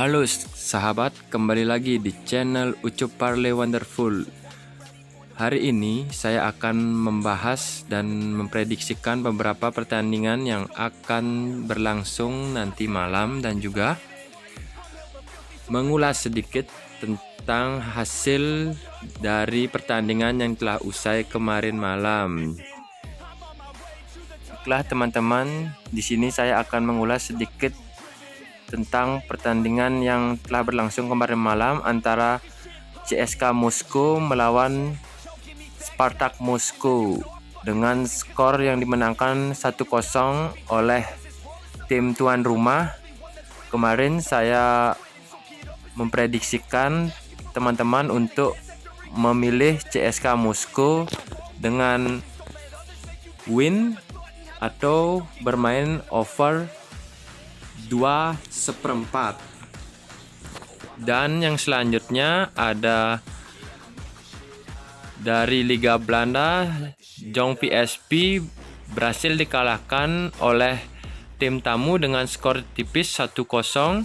Halo sahabat, kembali lagi di channel Ucup Parley Wonderful. Hari ini saya akan membahas dan memprediksikan beberapa pertandingan yang akan berlangsung nanti malam dan juga mengulas sedikit tentang hasil dari pertandingan yang telah usai kemarin malam. Baiklah teman-teman, di sini saya akan mengulas sedikit tentang pertandingan yang telah berlangsung kemarin malam antara CSKA Moskow melawan Spartak Moskow dengan skor yang dimenangkan 1-0 oleh tim tuan rumah. Kemarin saya memprediksikan teman-teman untuk memilih CSKA Moskow dengan win atau bermain over 2/4. Dan yang selanjutnya ada dari Liga Belanda, Jong PSV berhasil dikalahkan oleh tim tamu dengan skor tipis 1-0.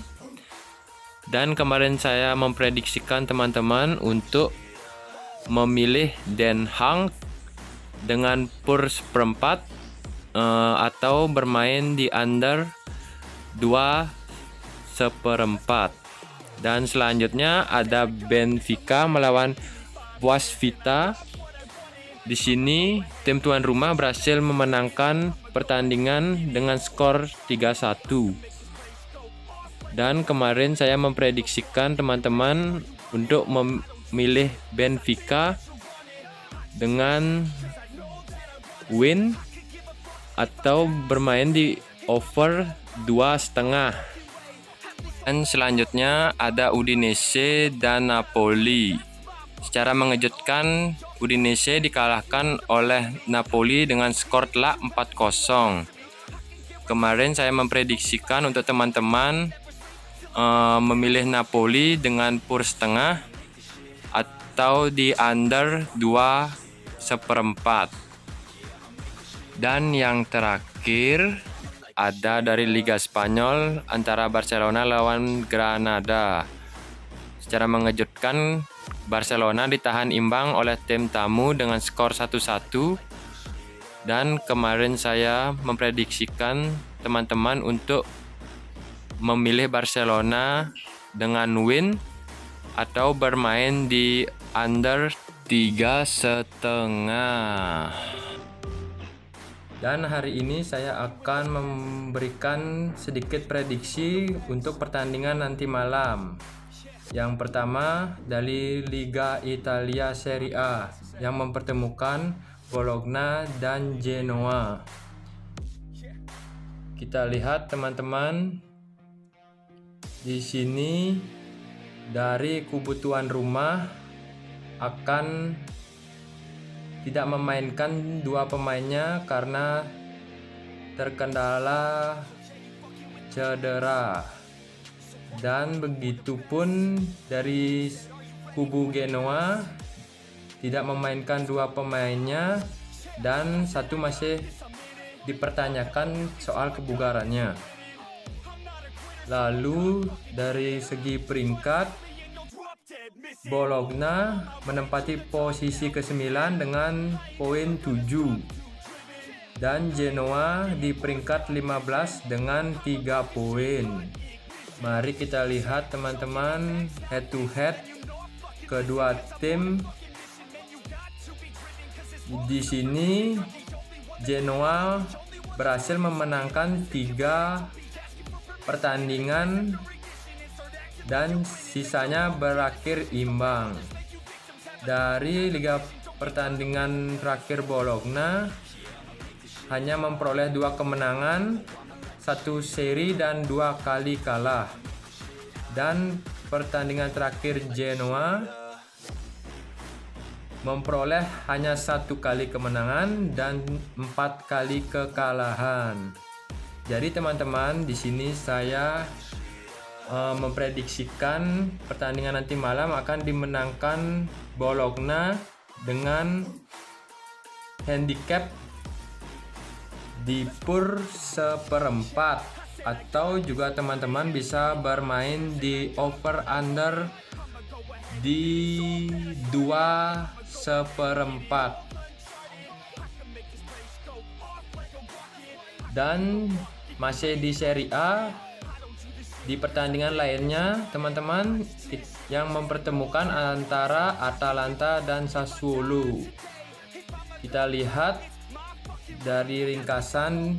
Dan kemarin saya memprediksikan teman-teman untuk memilih Den Haag dengan PUR 1/4 atau bermain di under 2/4. Dan selanjutnya ada Benfica melawan Boas Vita. Di sini tim tuan rumah berhasil memenangkan pertandingan dengan skor 3-1. Dan kemarin saya memprediksikan teman-teman untuk memilih Benfica dengan win atau bermain di over 2,5. Dan selanjutnya ada Udinese dan Napoli. Secara mengejutkan, Udinese dikalahkan oleh Napoli dengan skor telak 4-0. Kemarin saya memprediksikan untuk teman-teman memilih Napoli dengan PUR 1/2 atau di under 2/4. Dan yang terakhir ada dari Liga Spanyol antara Barcelona lawan Granada. Secara mengejutkan, Barcelona ditahan imbang oleh tim tamu dengan skor 1-1. Dan kemarin saya memprediksikan teman-teman untuk memilih Barcelona dengan win atau bermain di under 3,5. Dan hari ini saya akan memberikan sedikit prediksi untuk pertandingan nanti malam. Yang pertama dari Liga Italia Serie A yang mempertemukan Bologna dan Genoa. Kita lihat teman-teman, di sini dari kubu tuan rumah akan tidak memainkan dua pemainnya karena terkendala cedera. Dan begitupun dari kubu Genoa tidak memainkan dua pemainnya dan satu masih dipertanyakan soal kebugarannya. Lalu dari segi peringkat, Bologna menempati posisi ke-9 dengan poin 7 dan Genoa di peringkat 15 dengan 3 poin. Mari kita lihat teman-teman head to head kedua tim. Di sini Genoa berhasil memenangkan 3 pertandingan dan sisanya berakhir imbang. Dari liga pertandingan terakhir, Bologna hanya memperoleh 2 kemenangan, 1 seri dan 2 kali kalah. Dan pertandingan terakhir Genoa memperoleh hanya 1 kali kemenangan dan 4 kali kekalahan. Jadi teman-teman, di sini saya memprediksikan pertandingan nanti malam akan dimenangkan Bologna dengan handicap di PUR 1/4 atau juga teman-teman bisa bermain di over under di 2/1/4. Dan masih di Serie A, di pertandingan lainnya teman-teman, yang mempertemukan antara Atalanta dan Sassuolo. Kita lihat dari ringkasan,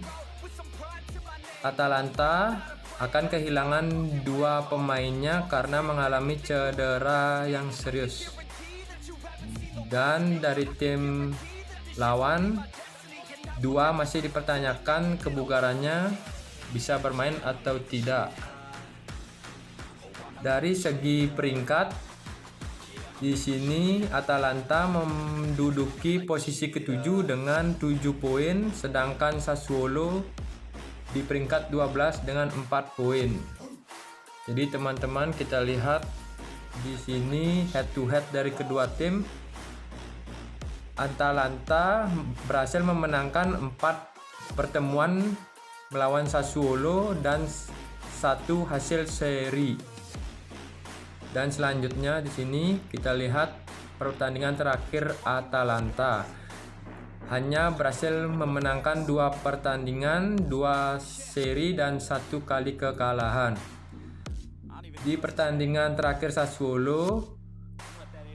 Atalanta akan kehilangan 2 pemainnya karena mengalami cedera yang serius. Dan dari tim lawan, 2 masih dipertanyakan kebugarannya, bisa bermain atau tidak. Dari segi peringkat, di sini Atalanta menduduki posisi ke-7 dengan 7 poin, sedangkan Sassuolo di peringkat 12 dengan 4 poin. Jadi teman-teman, kita lihat di sini head to head dari kedua tim. Atalanta berhasil memenangkan 4 pertemuan melawan Sassuolo dan 1 hasil seri. Dan selanjutnya di sini kita lihat pertandingan terakhir Atalanta hanya berhasil memenangkan 2 pertandingan, 2 seri dan 1 kali kekalahan. Di pertandingan terakhir Sassuolo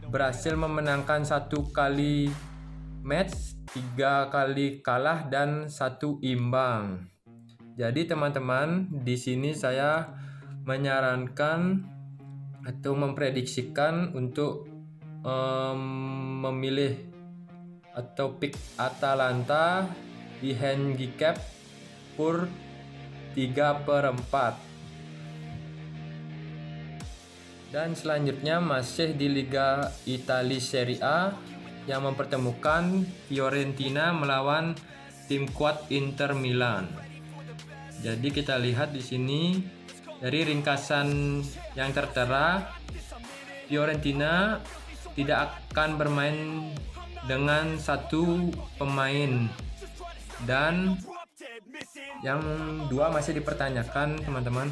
berhasil memenangkan 1 kali match, 3 kali kalah dan 1 imbang. Jadi teman-teman, di sini saya menyarankan atau memprediksikan untuk memilih atau pick Atalanta di handicap per 3/4. Dan selanjutnya masih di Liga Italia Serie A yang mempertemukan Fiorentina melawan tim kuat Inter Milan. Jadi kita lihat di sini dari ringkasan yang tertera, Fiorentina tidak akan bermain dengan 1 pemain dan yang 2 masih dipertanyakan teman-teman.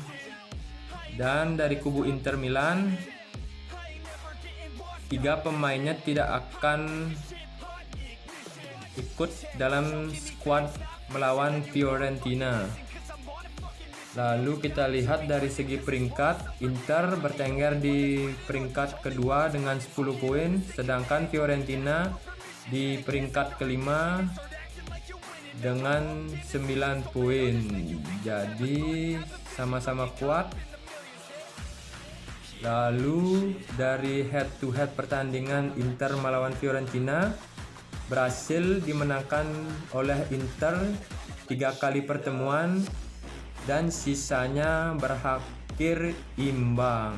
Dan dari kubu Inter Milan, 3 pemainnya tidak akan ikut dalam skuad melawan Fiorentina. Lalu kita lihat dari segi peringkat, Inter bertengger di peringkat kedua dengan 10 poin, sedangkan Fiorentina di peringkat kelima dengan 9 poin. Jadi sama-sama kuat. Lalu dari head to head pertandingan Inter melawan Fiorentina berhasil dimenangkan oleh Inter 3 kali pertemuan dan sisanya berakhir imbang.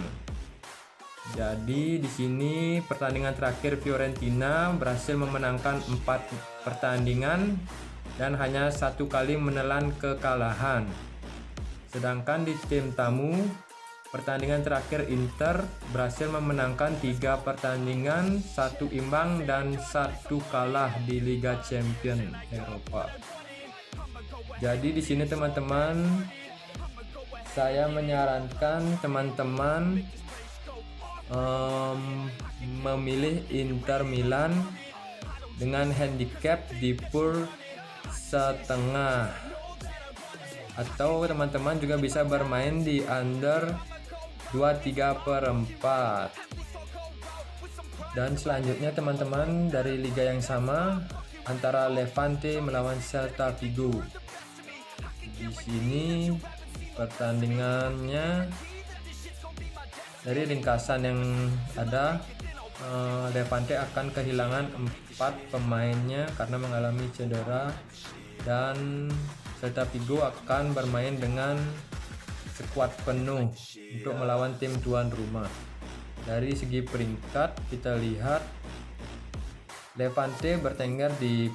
Jadi di sini pertandingan terakhir Fiorentina berhasil memenangkan 4 pertandingan dan hanya 1 kali menelan kekalahan. Sedangkan di tim tamu, pertandingan terakhir Inter berhasil memenangkan 3 pertandingan, 1 imbang dan 1 kalah di Liga Champions Eropa. Jadi di sini teman-teman, saya menyarankan teman-teman memilih Inter Milan dengan handicap di per 1/2, atau teman-teman juga bisa bermain di under 2/3/4. Dan selanjutnya teman-teman, dari liga yang sama antara Levante melawan Celta Vigo. Di sini pertandingannya dari ringkasan yang ada, Levante akan kehilangan 4 pemainnya karena mengalami cedera, dan Celta Vigo akan bermain dengan skuad penuh untuk melawan tim tuan rumah. Dari segi peringkat kita lihat Levante bertengger di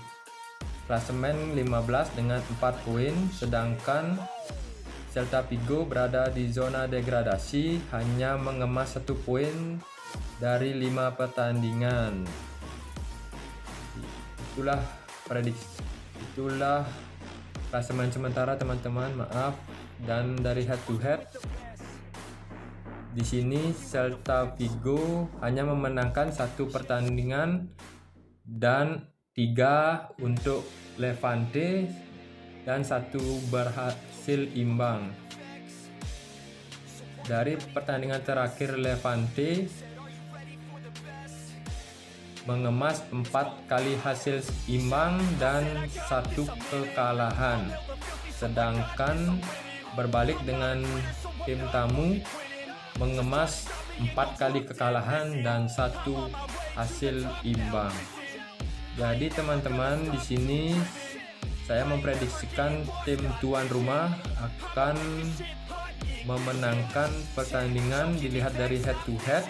klasemen 15 dengan 4 poin, sedangkan Celta Vigo berada di zona degradasi hanya mengemas 1 poin dari 5 pertandingan. Itulah prediksi, itulah klasemen sementara teman-teman. Maaf Dan dari head to head di sini Celta Vigo hanya memenangkan 1 pertandingan dan 3 untuk Levante dan 1 berhasil imbang. Dari pertandingan terakhir Levante mengemas 4 kali hasil imbang dan 1 kekalahan. Sedangkan berbalik dengan tim tamu mengemas 4 kali kekalahan dan 1 hasil imbang. Jadi teman-teman, di sini saya memprediksikan tim tuan rumah akan memenangkan pertandingan dilihat dari head to head.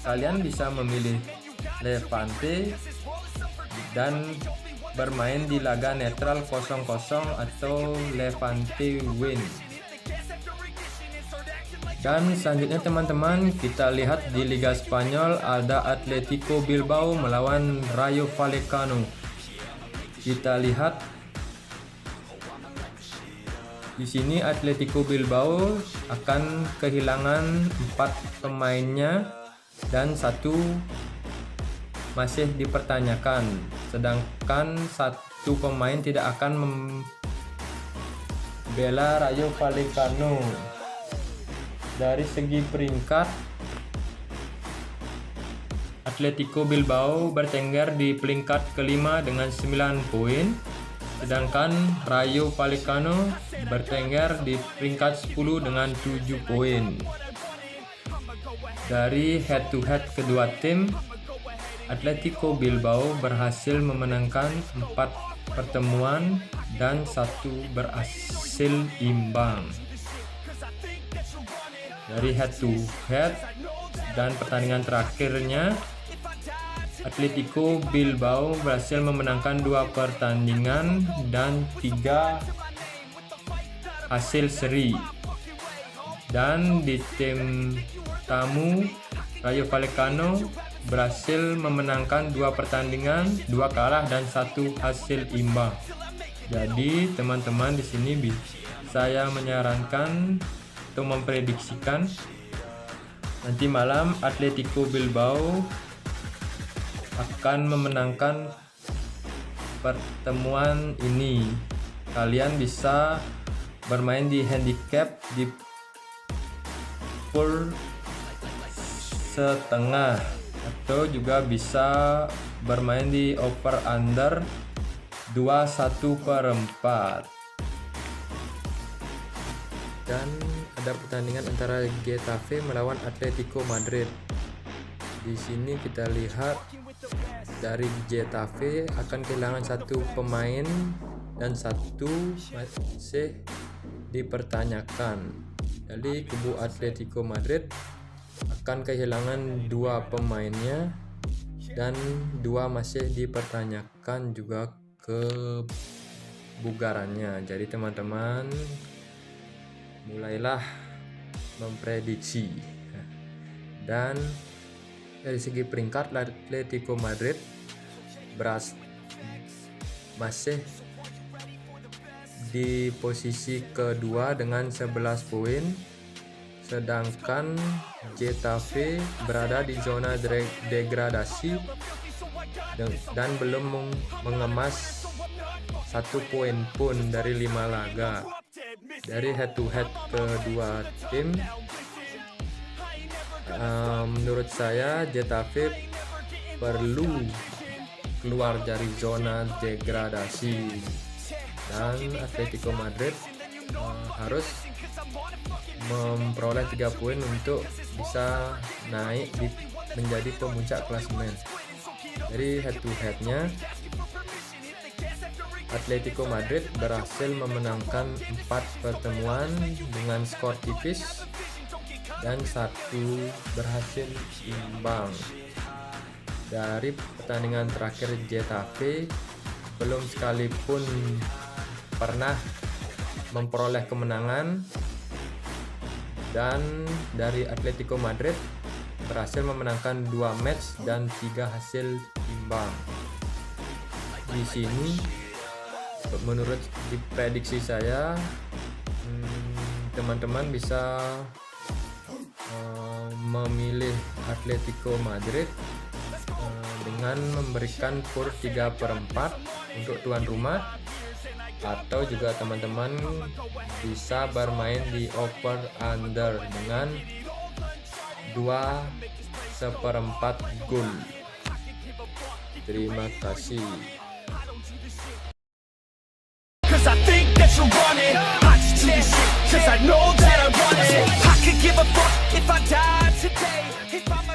Kalian bisa memilih Levante dan bermain di laga netral 0-0 atau Levante win. Dan selanjutnya teman-teman, kita lihat di Liga Spanyol ada Atletico Bilbao melawan Rayo Vallecano. Kita lihat di sini Atletico Bilbao akan kehilangan 4 pemainnya dan 1 masih dipertanyakan, sedangkan 1 pemain tidak akan membela Rayo Vallecano. Dari segi peringkat, Atletico Bilbao bertengger di peringkat kelima dengan 9 poin, sedangkan Rayo Vallecano bertengger di peringkat 10 dengan 7 poin. Dari head to head kedua tim, Atletico Bilbao berhasil memenangkan 4 pertemuan dan 1 berhasil imbang. Dari head to head dan pertandingan terakhirnya, Atletico Bilbao berhasil memenangkan 2 pertandingan dan 3 hasil seri. Dan di tim tamu, Rayo Vallecano berhasil memenangkan 2 pertandingan, 2 kalah dan 1 hasil imbang. Jadi teman-teman, di sini saya menyarankan atau memprediksikan nanti malam Atletico Bilbao akan memenangkan pertemuan ini. Kalian bisa bermain di handicap di full setengah atau juga bisa bermain di over under 2/1/4. Dan ada pertandingan antara Getafe melawan Atletico Madrid. Di sini kita lihat dari Getafe akan kehilangan 1 pemain dan 1 masih dipertanyakan. Jadi kubu Atletico Madrid akan kehilangan 2 pemainnya dan 2 masih dipertanyakan juga kebugarannya. Jadi teman-teman, mulailah memprediksi. Dan dari segi peringkat, Atletico Madrid masih di posisi kedua dengan 11 poin, sedangkan Getafe berada di zona degradasi dan belum mengemas 1 poin pun dari 5 laga. Dari head to head kedua tim, menurut saya Getafe perlu keluar dari zona degradasi dan Atletico Madrid harus memperoleh 3 poin untuk bisa naik menjadi pemuncak klasemen. Dari head to headnya, Atletico Madrid berhasil memenangkan 4 pertemuan dengan skor tipis dan 1 berhasil imbang. Dari pertandingan terakhir Getafe belum sekalipun pernah memperoleh kemenangan, dan dari Atletico Madrid berhasil memenangkan 2 match dan 3 hasil imbang. Di sini menurut prediksi saya, teman-teman bisa memilih Atletico Madrid dengan memberikan kur 3/4 untuk tuan rumah, atau juga teman-teman bisa bermain di over under dengan 2/4 gol. Terima kasih. Cause I think that you want it. I just do this shit cause I know that I want it. I could give a fuck if I died today. If I'm